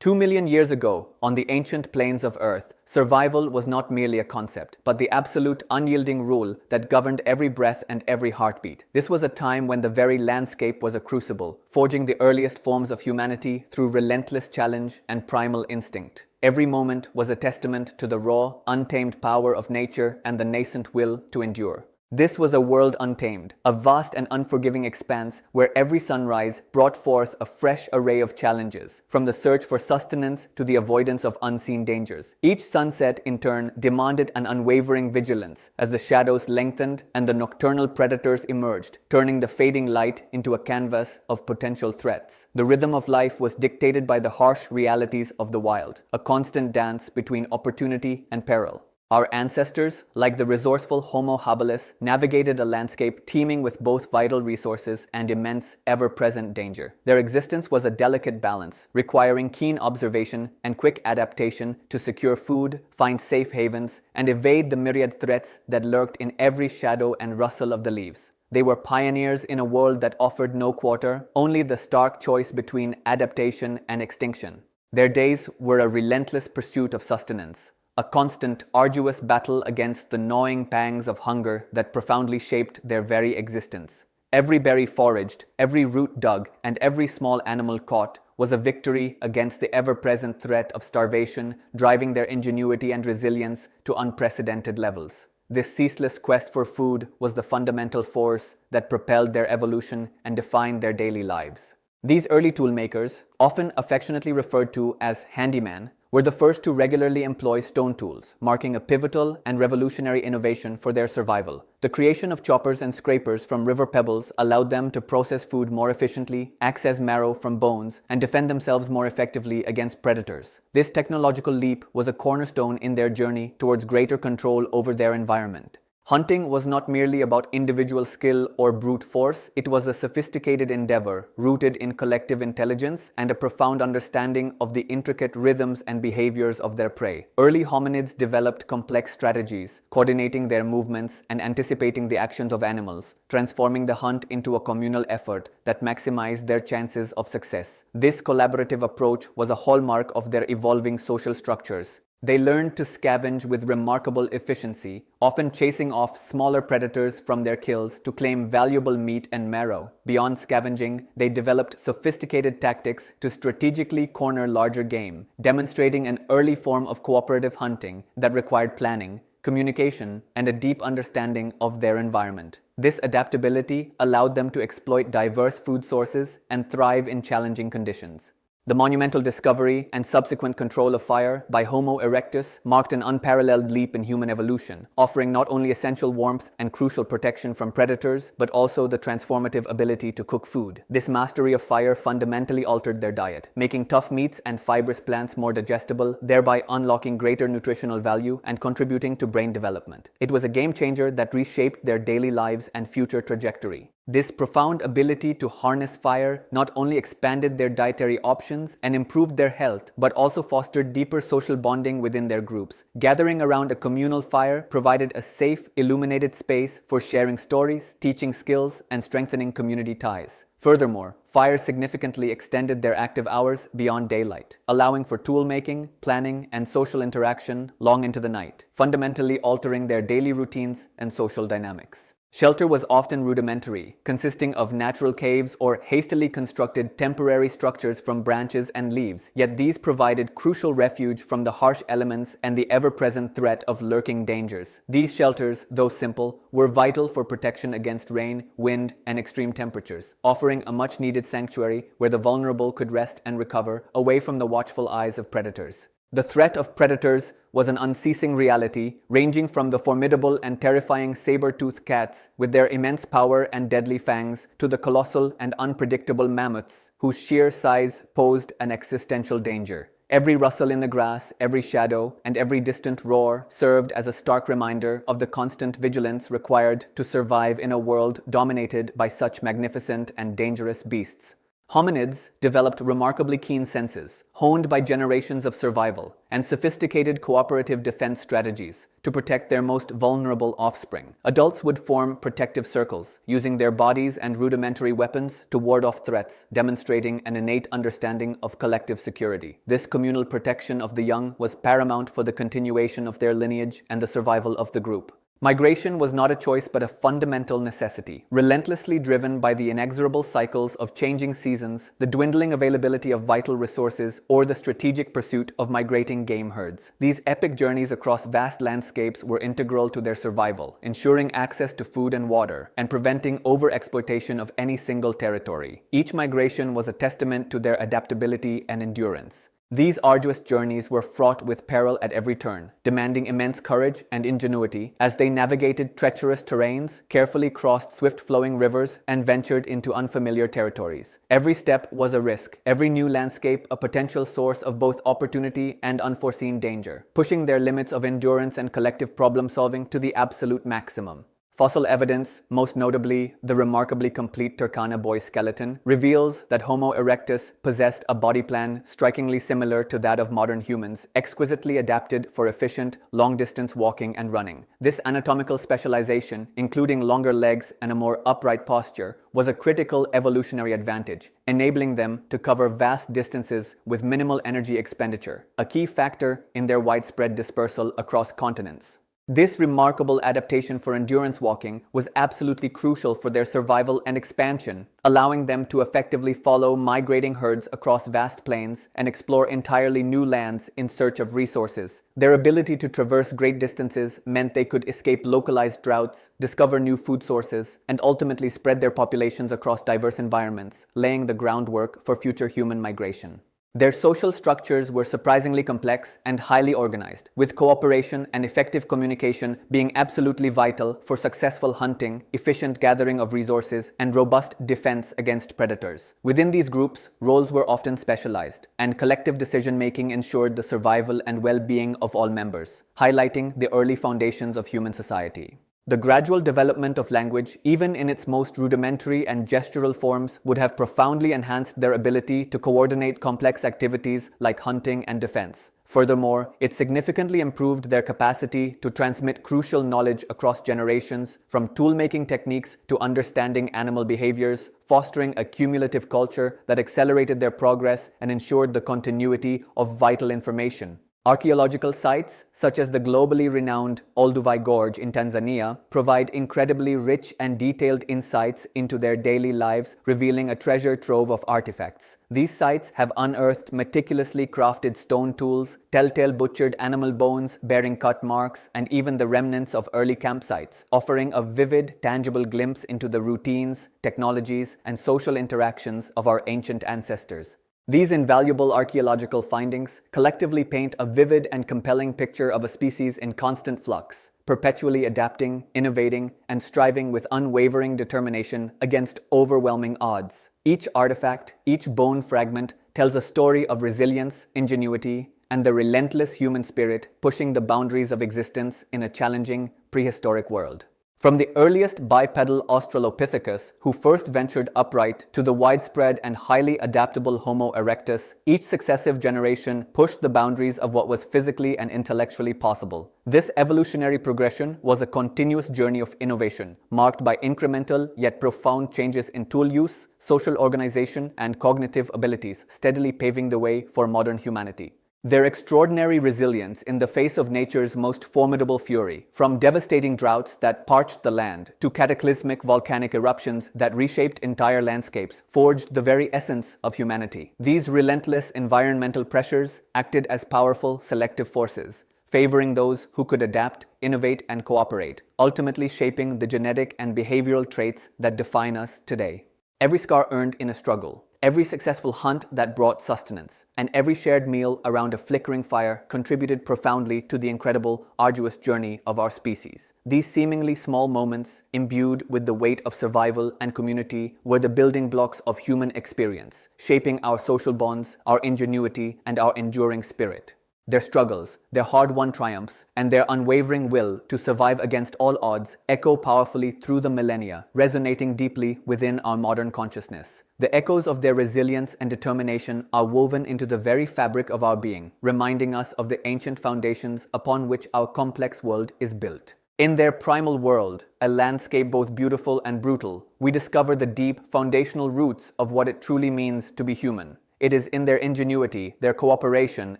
2 million years ago, on the ancient plains of Earth, survival was not merely a concept, but the absolute unyielding rule that governed every breath and every heartbeat. This was a time when the very landscape was a crucible, forging the earliest forms of humanity through relentless challenge and primal instinct. Every moment was a testament to the raw, untamed power of nature and the nascent will to endure. This was a world untamed, a vast and unforgiving expanse where every sunrise brought forth a fresh array of challenges, from the search for sustenance to the avoidance of unseen dangers. Each sunset, in turn, demanded an unwavering vigilance as the shadows lengthened and the nocturnal predators emerged, turning the fading light into a canvas of potential threats. The rhythm of life was dictated by the harsh realities of the wild, a constant dance between opportunity and peril. Our ancestors, like the resourceful Homo habilis, navigated a landscape teeming with both vital resources and immense, ever-present danger. Their existence was a delicate balance, requiring keen observation and quick adaptation to secure food, find safe havens, and evade the myriad threats that lurked in every shadow and rustle of the leaves. They were pioneers in a world that offered no quarter, only the stark choice between adaptation and extinction. Their days were a relentless pursuit of sustenance, a constant, arduous battle against the gnawing pangs of hunger that profoundly shaped their very existence. Every berry foraged, every root dug, and every small animal caught was a victory against the ever-present threat of starvation, driving their ingenuity and resilience to unprecedented levels. This ceaseless quest for food was the fundamental force that propelled their evolution and defined their daily lives. These early toolmakers, often affectionately referred to as handyman, were the first to regularly employ stone tools, marking a pivotal and revolutionary innovation for their survival. The creation of choppers and scrapers from river pebbles allowed them to process food more efficiently, access marrow from bones, and defend themselves more effectively against predators. This technological leap was a cornerstone in their journey towards greater control over their environment. Hunting was not merely about individual skill or brute force, it was a sophisticated endeavor rooted in collective intelligence and a profound understanding of the intricate rhythms and behaviors of their prey. Early hominids developed complex strategies, coordinating their movements and anticipating the actions of animals, transforming the hunt into a communal effort that maximized their chances of success. This collaborative approach was a hallmark of their evolving social structures. They learned to scavenge with remarkable efficiency, often chasing off smaller predators from their kills to claim valuable meat and marrow. Beyond scavenging, they developed sophisticated tactics to strategically corner larger game, demonstrating an early form of cooperative hunting that required planning, communication, and a deep understanding of their environment. This adaptability allowed them to exploit diverse food sources and thrive in challenging conditions. The monumental discovery and subsequent control of fire by Homo erectus marked an unparalleled leap in human evolution, offering not only essential warmth and crucial protection from predators, but also the transformative ability to cook food. This mastery of fire fundamentally altered their diet, making tough meats and fibrous plants more digestible, thereby unlocking greater nutritional value and contributing to brain development. It was a game changer that reshaped their daily lives and future trajectory. This profound ability to harness fire not only expanded their dietary options and improved their health, but also fostered deeper social bonding within their groups. Gathering around a communal fire provided a safe, illuminated space for sharing stories, teaching skills, and strengthening community ties. Furthermore, fire significantly extended their active hours beyond daylight, allowing for tool-making, planning, and social interaction long into the night, fundamentally altering their daily routines and social dynamics. Shelter was often rudimentary, consisting of natural caves or hastily constructed temporary structures from branches and leaves, yet these provided crucial refuge from the harsh elements and the ever-present threat of lurking dangers. These shelters, though simple, were vital for protection against rain, wind, and extreme temperatures, offering a much-needed sanctuary where the vulnerable could rest and recover away from the watchful eyes of predators. The threat of predators was an unceasing reality, ranging from the formidable and terrifying saber-toothed cats with their immense power and deadly fangs to the colossal and unpredictable mammoths whose sheer size posed an existential danger. Every rustle in the grass, every shadow, and every distant roar served as a stark reminder of the constant vigilance required to survive in a world dominated by such magnificent and dangerous beasts. Hominids developed remarkably keen senses, honed by generations of survival, and sophisticated cooperative defense strategies to protect their most vulnerable offspring. Adults would form protective circles, using their bodies and rudimentary weapons to ward off threats, demonstrating an innate understanding of collective security. This communal protection of the young was paramount for the continuation of their lineage and the survival of the group. Migration was not a choice but a fundamental necessity. Relentlessly driven by the inexorable cycles of changing seasons, the dwindling availability of vital resources, or the strategic pursuit of migrating game herds. These epic journeys across vast landscapes were integral to their survival, ensuring access to food and water, and preventing overexploitation of any single territory. Each migration was a testament to their adaptability and endurance. These arduous journeys were fraught with peril at every turn, demanding immense courage and ingenuity as they navigated treacherous terrains, carefully crossed swift-flowing rivers, and ventured into unfamiliar territories. Every step was a risk, every new landscape a potential source of both opportunity and unforeseen danger, pushing their limits of endurance and collective problem-solving to the absolute maximum. Fossil evidence, most notably the remarkably complete Turkana boy skeleton, reveals that Homo erectus possessed a body plan strikingly similar to that of modern humans, exquisitely adapted for efficient, long-distance walking and running. This anatomical specialization, including longer legs and a more upright posture, was a critical evolutionary advantage, enabling them to cover vast distances with minimal energy expenditure, a key factor in their widespread dispersal across continents. This remarkable adaptation for endurance walking was absolutely crucial for their survival and expansion, allowing them to effectively follow migrating herds across vast plains and explore entirely new lands in search of resources. Their ability to traverse great distances meant they could escape localized droughts, discover new food sources, and ultimately spread their populations across diverse environments, laying the groundwork for future human migration. Their social structures were surprisingly complex and highly organized, with cooperation and effective communication being absolutely vital for successful hunting, efficient gathering of resources, and robust defense against predators. Within these groups, roles were often specialized, and collective decision-making ensured the survival and well-being of all members, highlighting the early foundations of human society. The gradual development of language, even in its most rudimentary and gestural forms, would have profoundly enhanced their ability to coordinate complex activities like hunting and defense. Furthermore, it significantly improved their capacity to transmit crucial knowledge across generations, from tool-making techniques to understanding animal behaviors, fostering a cumulative culture that accelerated their progress and ensured the continuity of vital information. Archaeological sites, such as the globally renowned Olduvai Gorge in Tanzania, provide incredibly rich and detailed insights into their daily lives, revealing a treasure trove of artifacts. These sites have unearthed meticulously crafted stone tools, telltale butchered animal bones bearing cut marks, and even the remnants of early campsites, offering a vivid, tangible glimpse into the routines, technologies, and social interactions of our ancient ancestors. These invaluable archaeological findings collectively paint a vivid and compelling picture of a species in constant flux, perpetually adapting, innovating, and striving with unwavering determination against overwhelming odds. Each artifact, each bone fragment tells a story of resilience, ingenuity, and the relentless human spirit pushing the boundaries of existence in a challenging, prehistoric world. From the earliest bipedal Australopithecus, who first ventured upright, to the widespread and highly adaptable Homo erectus, each successive generation pushed the boundaries of what was physically and intellectually possible. This evolutionary progression was a continuous journey of innovation, marked by incremental yet profound changes in tool use, social organization, and cognitive abilities, steadily paving the way for modern humanity. Their extraordinary resilience in the face of nature's most formidable fury, from devastating droughts that parched the land to cataclysmic volcanic eruptions that reshaped entire landscapes, forged the very essence of humanity. These relentless environmental pressures acted as powerful selective forces, favoring those who could adapt, innovate, and cooperate, ultimately shaping the genetic and behavioral traits that define us today. Every scar earned in a struggle, every successful hunt that brought sustenance, and every shared meal around a flickering fire contributed profoundly to the incredible, arduous journey of our species. These seemingly small moments, imbued with the weight of survival and community, were the building blocks of human experience, shaping our social bonds, our ingenuity, and our enduring spirit. Their struggles, their hard-won triumphs, and their unwavering will to survive against all odds echo powerfully through the millennia, resonating deeply within our modern consciousness. The echoes of their resilience and determination are woven into the very fabric of our being, reminding us of the ancient foundations upon which our complex world is built. In their primal world, a landscape both beautiful and brutal, we discover the deep, foundational roots of what it truly means to be human. It is in their ingenuity, their cooperation,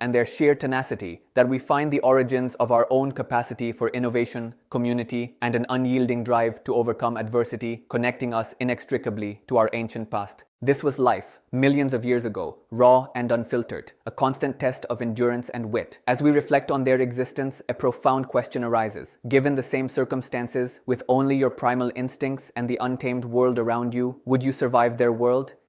and their sheer tenacity that we find the origins of our own capacity for innovation, community, and an unyielding drive to overcome adversity, connecting us inextricably to our ancient past. This was life, millions of years ago, raw and unfiltered, a constant test of endurance and wit. As we reflect on their existence, a profound question arises. Given the same circumstances, with only your primal instincts and the untamed world around you, would you survive their world?